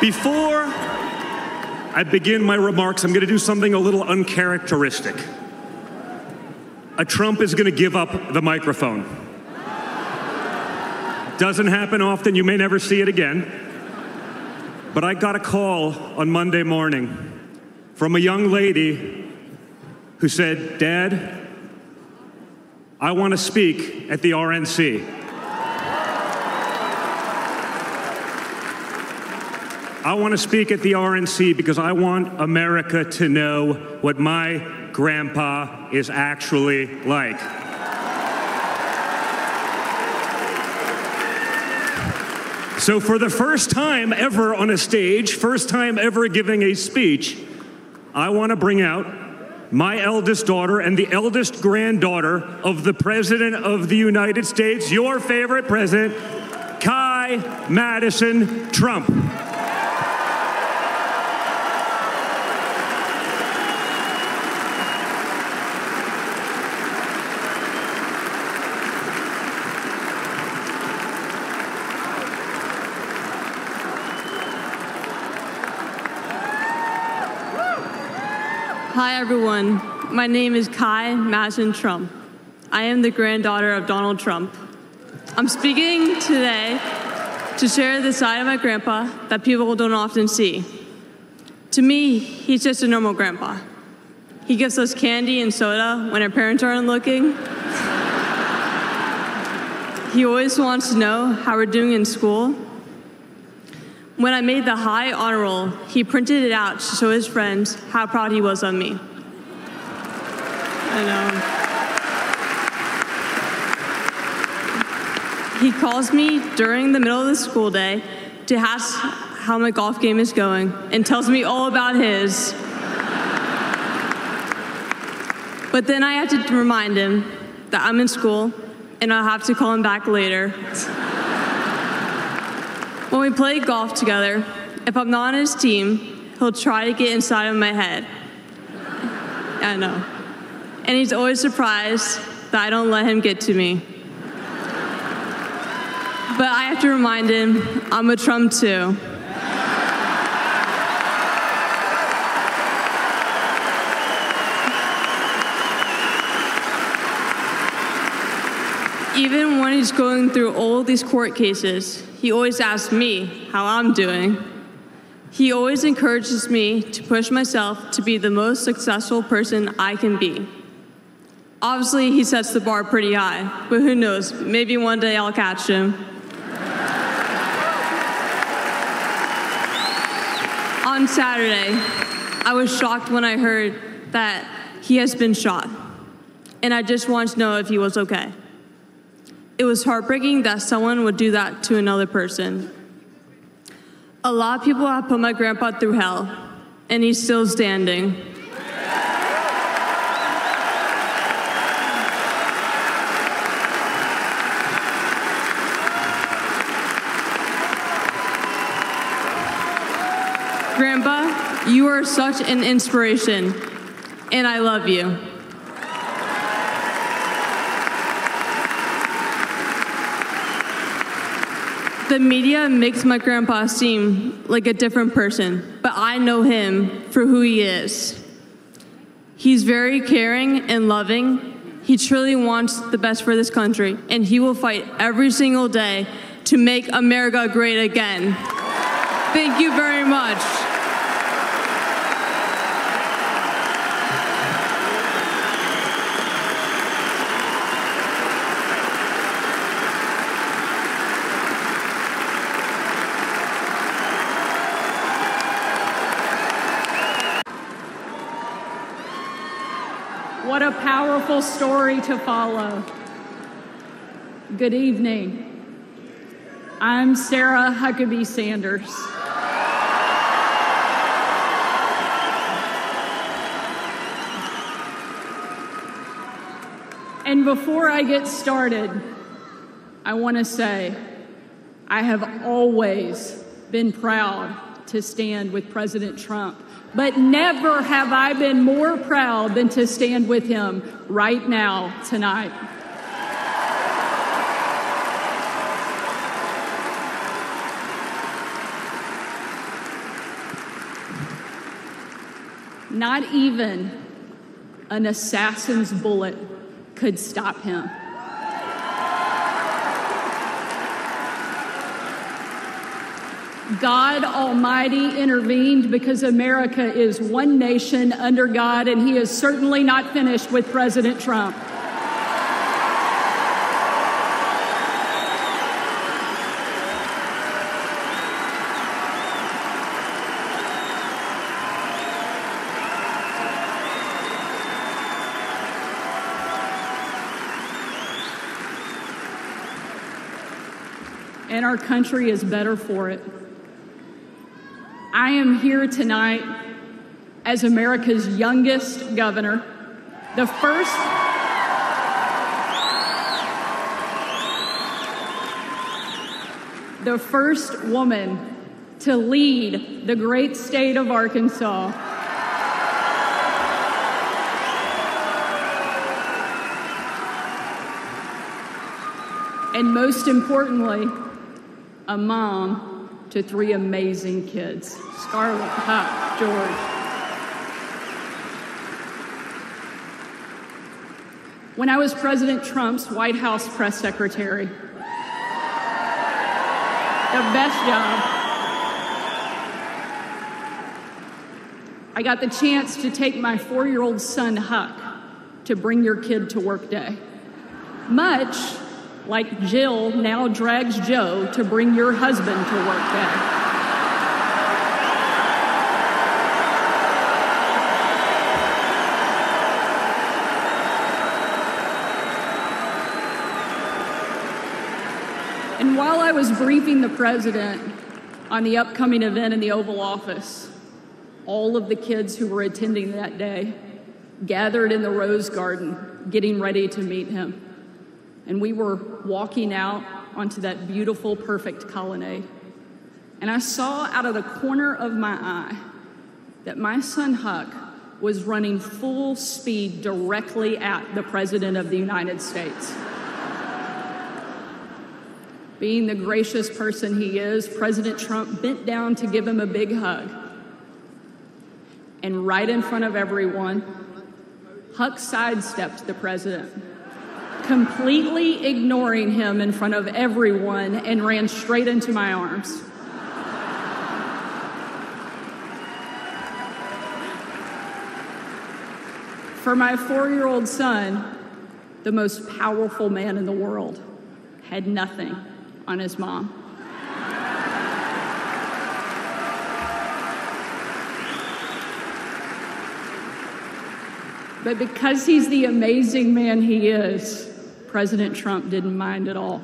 Before I begin my remarks, I'm going to do something a little uncharacteristic. A Trump is going to give up the microphone. Doesn't happen often. You may never see it again. But I got a call on Monday morning from a young lady who said, "Dad, I want to speak at the RNC." I want to speak at the RNC because I want America to know what my grandpa is actually like. So for the first time ever on a stage, first time ever giving a speech, I want to bring out my eldest daughter and the eldest granddaughter of the President of the United States, your favorite president, Kai Madison Trump. Hi everyone, my name is Kai Madison Trump. I am the granddaughter of Donald Trump. I'm speaking today to share the side of my grandpa that people don't often see. To me, he's just a normal grandpa. He gives us candy and soda when our parents aren't looking. He always wants to know how we're doing in school. When I made the high honor roll, he printed it out to show his friends how proud he was of me. I know. He calls me during the middle of the school day to ask how my golf game is going and tells me all about his. But then I have to remind him that I'm in school and I'll have to call him back later. When we play golf together, if I'm not on his team, he'll try to get inside of my head. I know. And he's always surprised that I don't let him get to me. But I have to remind him, I'm a Trump too. Even when he's going through all these court cases, he always asks me how I'm doing. He always encourages me to push myself to be the most successful person I can be. Obviously, he sets the bar pretty high, but who knows, maybe one day I'll catch him. On Saturday, I was shocked when I heard that he has been shot, and I just wanted to know if he was okay. It was heartbreaking that someone would do that to another person. A lot of people have put my grandpa through hell, and he's still standing. Grandpa, you are such an inspiration, and I love you. The media makes my grandpa seem like a different person, but I know him for who he is. He's very caring and loving. He truly wants the best for this country, and he will fight every single day to make America great again. Thank you very much. What a powerful story to follow. Good evening. I'm Sarah Huckabee Sanders. And before I get started, I want to say I have always been proud to stand with President Trump, but never have I been more proud than to stand with him right now, tonight. Not even an assassin's bullet could stop him. God Almighty intervened because America is one nation under God, and He is certainly not finished with President Trump. And our country is better for it. I am here tonight as America's youngest governor, the first woman to lead the great state of Arkansas. And most importantly, a mom to 3 amazing kids, Scarlett, Huck, George. When I was President Trump's White House press secretary, the best job, I got the chance to take my 4-year-old son, Huck, to Bring Your Kid to Work Day. Much like Jill now drags Joe to bring your husband to work day. And while I was briefing the president on the upcoming event in the Oval Office, all of the kids who were attending that day gathered in the Rose Garden, getting ready to meet him. And we were walking out onto that beautiful, perfect colonnade. And I saw out of the corner of my eye that my son Huck was running full speed directly at the President of the United States. Being the gracious person he is, President Trump bent down to give him a big hug. And right in front of everyone, Huck sidestepped the president, completely ignoring him in front of everyone, and ran straight into my arms. For my 4-year-old son, the most powerful man in the world had nothing on his mom. But because he's the amazing man he is, President Trump didn't mind at all.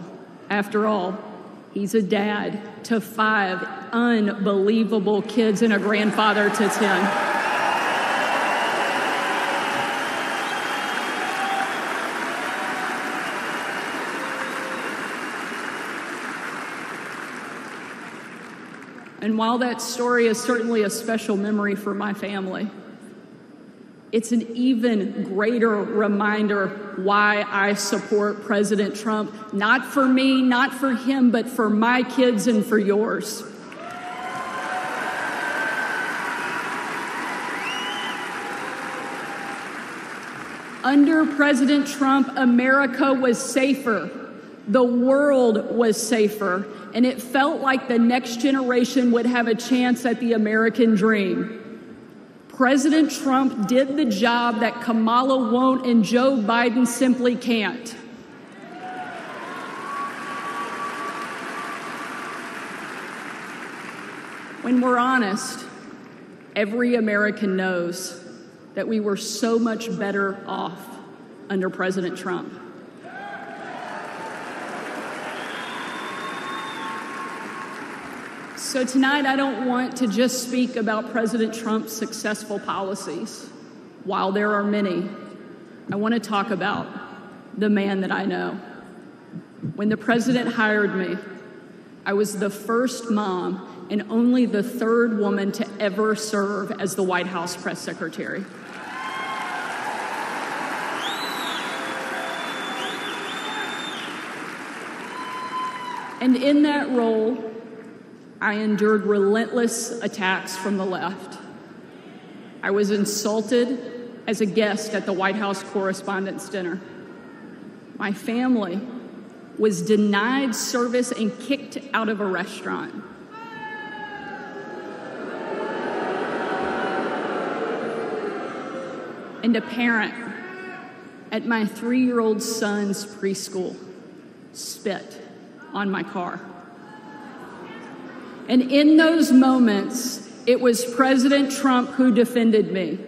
After all, he's a dad to 5 unbelievable kids and a grandfather to 10. And while that story is certainly a special memory for my family, it's an even greater reminder why I support President Trump, not for me, not for him, but for my kids and for yours. Under President Trump, America was safer, the world was safer, and it felt like the next generation would have a chance at the American dream. President Trump did the job that Kamala won't and Joe Biden simply can't. When we're honest, every American knows that we were so much better off under President Trump. So tonight, I don't want to just speak about President Trump's successful policies. While there are many, I want to talk about the man that I know. When the president hired me, I was the first mom and only the 3rd woman to ever serve as the White House press secretary. And in that role, I endured relentless attacks from the left. I was insulted as a guest at the White House Correspondents' Dinner. My family was denied service and kicked out of a restaurant. And a parent at my 3-year-old son's preschool spit on my car. And in those moments, it was President Trump who defended me.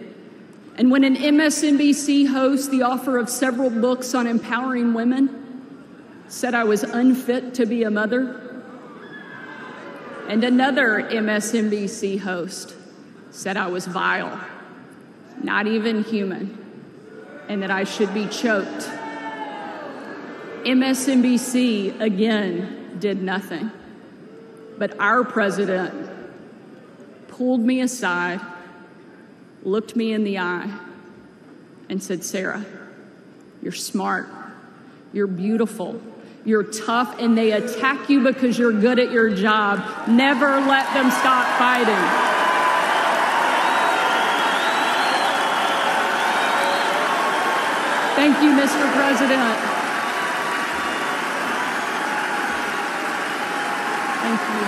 And when an MSNBC host, the author of several books on empowering women, said I was unfit to be a mother, and another MSNBC host said I was vile, not even human, and that I should be choked, MSNBC again did nothing. But our president pulled me aside, looked me in the eye, and said, "Sarah, you're smart, you're beautiful, you're tough, and they attack you because you're good at your job. Never let them stop fighting." Thank you, Mr. President. Thank you.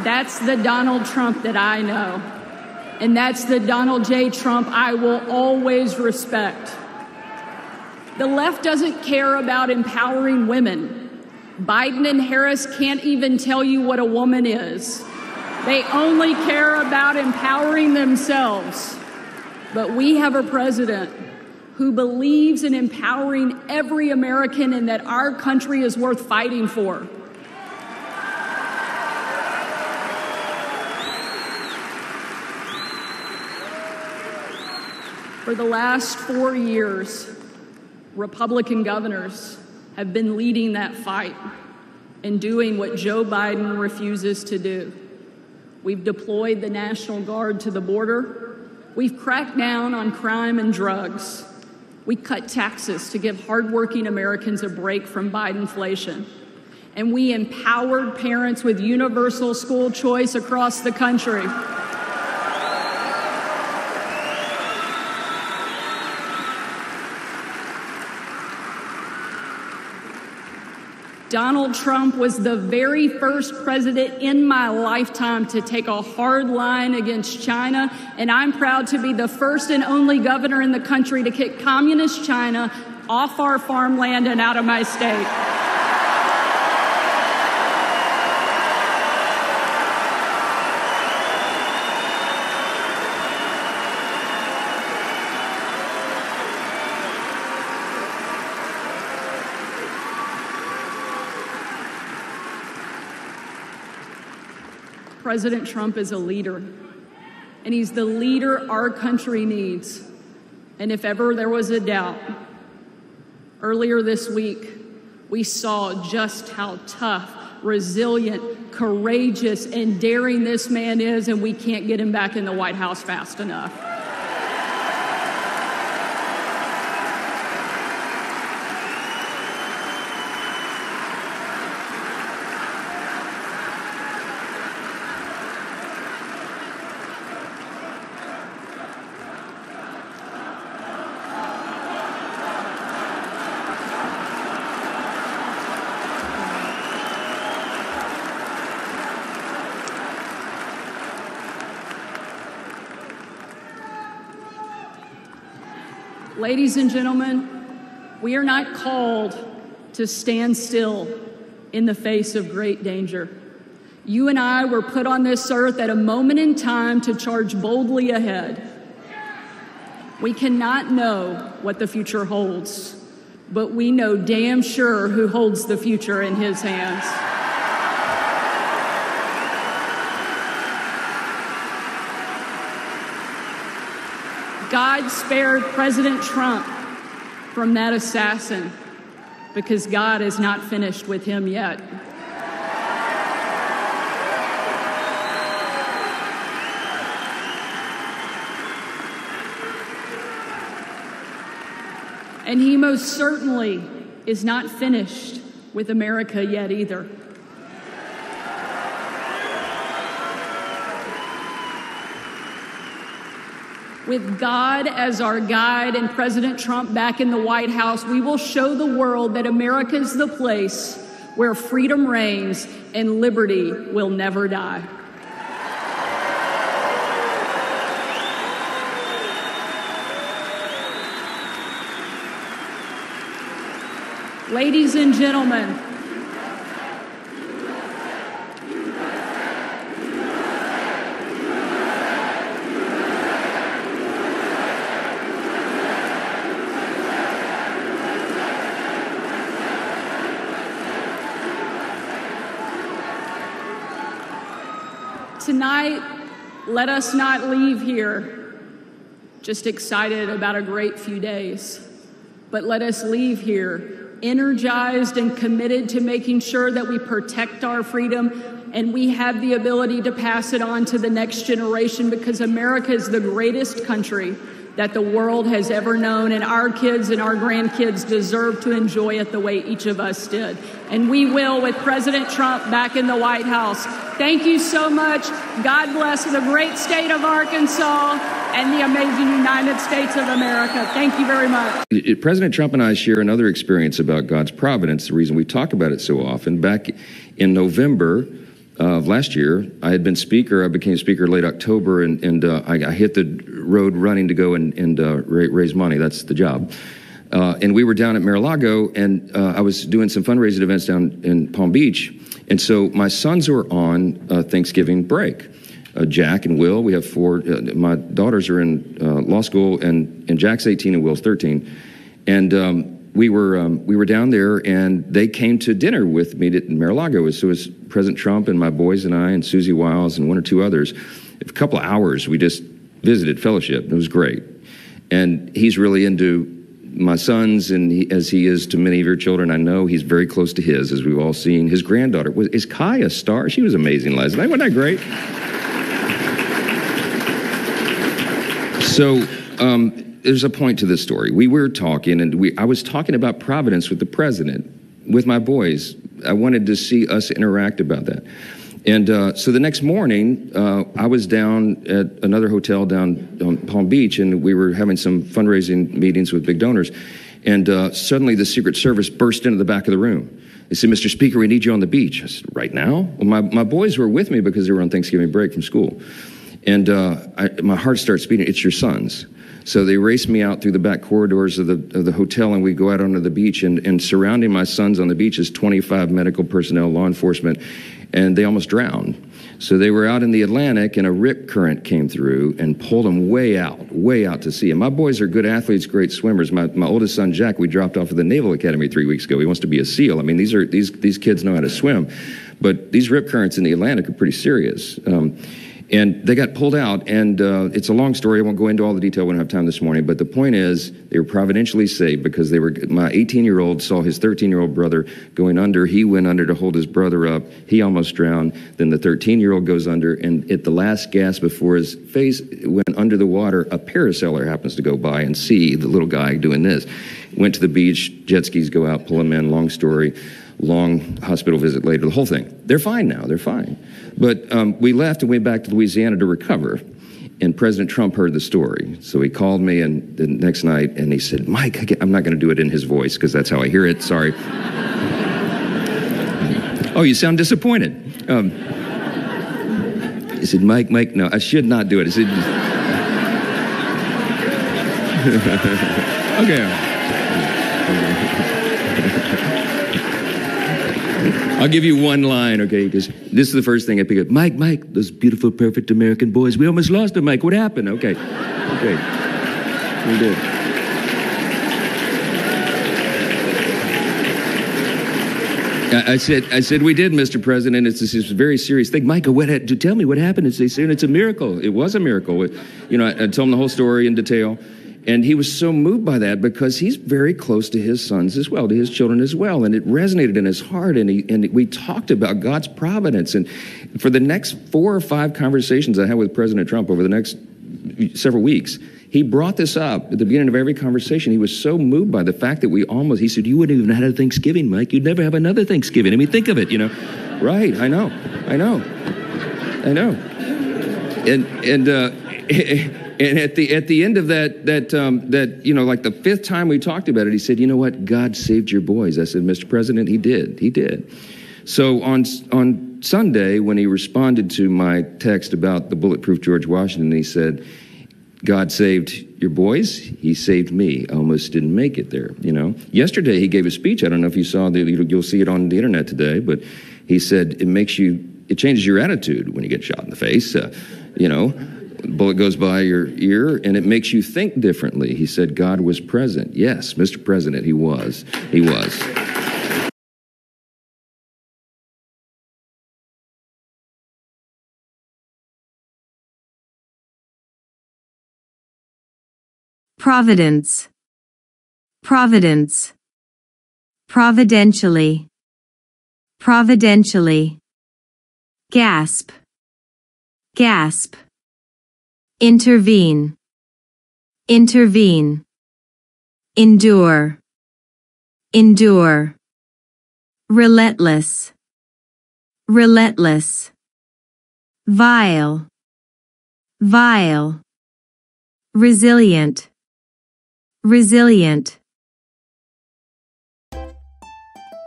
That's the Donald Trump that I know. And that's the Donald J. Trump I will always respect. The left doesn't care about empowering women. Biden and Harris can't even tell you what a woman is. They only care about empowering themselves. But we have a president who believes in empowering every American and that our country is worth fighting for. For the last 4 years, Republican governors have been leading that fight and doing what Joe Biden refuses to do. We've deployed the National Guard to the border. We've cracked down on crime and drugs. We cut taxes to give hardworking Americans a break from Bidenflation. And we empowered parents with universal school choice across the country. Donald Trump was the very first president in my lifetime to take a hard line against China, and I'm proud to be the first and only governor in the country to kick communist China off our farmland and out of my state. President Trump is a leader, and he's the leader our country needs. And if ever there was a doubt, earlier this week, we saw just how tough, resilient, courageous, and daring this man is, and we can't get him back in the White House fast enough. Ladies and gentlemen, we are not called to stand still in the face of great danger. You and I were put on this earth at a moment in time to charge boldly ahead. We cannot know what the future holds, but we know damn sure who holds the future in his hands. God spared President Trump from that assassin because God is not finished with him yet. And he most certainly is not finished with America yet either. With God as our guide and President Trump back in the White House, we will show the world that America is the place where freedom reigns and liberty will never die. Ladies and gentlemen, tonight, let us not leave here just excited about a great few days, but let us leave here energized and committed to making sure that we protect our freedom and we have the ability to pass it on to the next generation, because America is the greatest country that the world has ever known, and our kids and our grandkids deserve to enjoy it the way each of us did. And we will with President Trump back in the White House. Thank you so much. God bless the great state of Arkansas and the amazing United States of America. Thank you very much. President Trump and I share another experience about God's providence, the reason we talk about it so often. Back in November of last year, I had been speaker. I became speaker late October, and I hit the road running to go and raise money. That's the job. And we were down at Mar-a-Lago, and I was doing some fundraising events down in Palm Beach. And so my sons were on Thanksgiving break. Jack and Will, we have four. My daughters are in law school, and Jack's 18 and Will's 13. And we were down there, and they came to dinner with me at Mar-a-Lago. So it was President Trump and my boys and I and Susie Wiles and one or two others. A couple of hours, we just visited, fellowship. It was great. And he's really into my sons, and as he is to many of your children, I know he's very close to his, as we've all seen. His granddaughter, is Kai a star? She was amazing last night. Wasn't that great? So there's a point to this story. We were talking, and I was talking about providence with the president, with my boys. I wanted to see us interact about that. And so the next morning, I was down at another hotel down on Palm Beach, and we were having some fundraising meetings with big donors. And suddenly the Secret Service burst into the back of the room. They said, "Mr. Speaker, we need you on the beach." I said, "Right now?" Well, my boys were with me because they were on Thanksgiving break from school. And my heart starts beating. It's your sons. So they raced me out through the back corridors of the hotel, and we go out onto the beach, and surrounding my sons on the beach is 25 medical personnel, law enforcement, and they almost drowned. So they were out in the Atlantic, and a rip current came through and pulled them way out to sea. And my boys are good athletes, great swimmers. My oldest son, Jack, we dropped off at the Naval Academy 3 weeks ago. He wants to be a SEAL. I mean, these kids know how to swim. But these rip currents in the Atlantic are pretty serious. And they got pulled out, and it's a long story. I won't go into all the detail. We don't have time this morning. But the point is, they were providentially saved because my 18-year-old saw his 13-year-old brother going under. He went under to hold his brother up. He almost drowned. Then the 13-year-old goes under, and at the last gasp before his face went under the water, a parasailer happens to go by and see the little guy doing this. Went to the beach, jet skis go out, pull him in, long story. Long hospital visit later, the whole thing. They're fine now, they're fine. But we left and went back to Louisiana to recover, and President Trump heard the story. So he called me and the next night, and he said, "Mike, I'm not gonna do it in his voice, because that's how I hear it, sorry." "Oh, you sound disappointed." He said, Mike, no, I should not do it. He said, okay. I'll give you one line, okay? Because this is the first thing I pick up. Mike, those beautiful, perfect American boys. We almost lost them, Mike. What happened? Okay. We did. I said, we did, Mr. President. It's a very serious thing. Mike, tell me what happened. They said it's a miracle. It was a miracle. You know, I told him the whole story in detail. And he was so moved by that because he's very close to his sons as well, to his children as well. And it resonated in his heart. And we talked about God's providence. And for the next 4 or 5 conversations I had with President Trump over the next several weeks, He brought this up at the beginning of every conversation. He was so moved by the fact that he said, you wouldn't even have had a Thanksgiving, Mike. You'd never have another Thanksgiving. I mean, think of it, Right, I know. And at the end of that, like the fifth time we talked about it, he said, you know what? God saved your boys. I said, Mr. President, he did. So on Sunday, when he responded to my text about the bulletproof George Washington, he said, God saved your boys. He saved me. I almost didn't make it there, Yesterday, he gave a speech. I don't know if you saw you'll see it on the internet today, but he said it changes your attitude when you get shot in the face. Bullet goes by your ear, and it makes you think differently. He said God was present. Yes, Mr. President, he was. Providence. Providentially. Gasp. Intervene. Endure. Relentless. Vile. Resilient.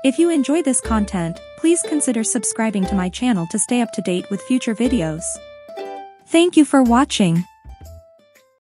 If you enjoy this content, please consider subscribing to my channel to stay up to date with future videos. Thank you for watching.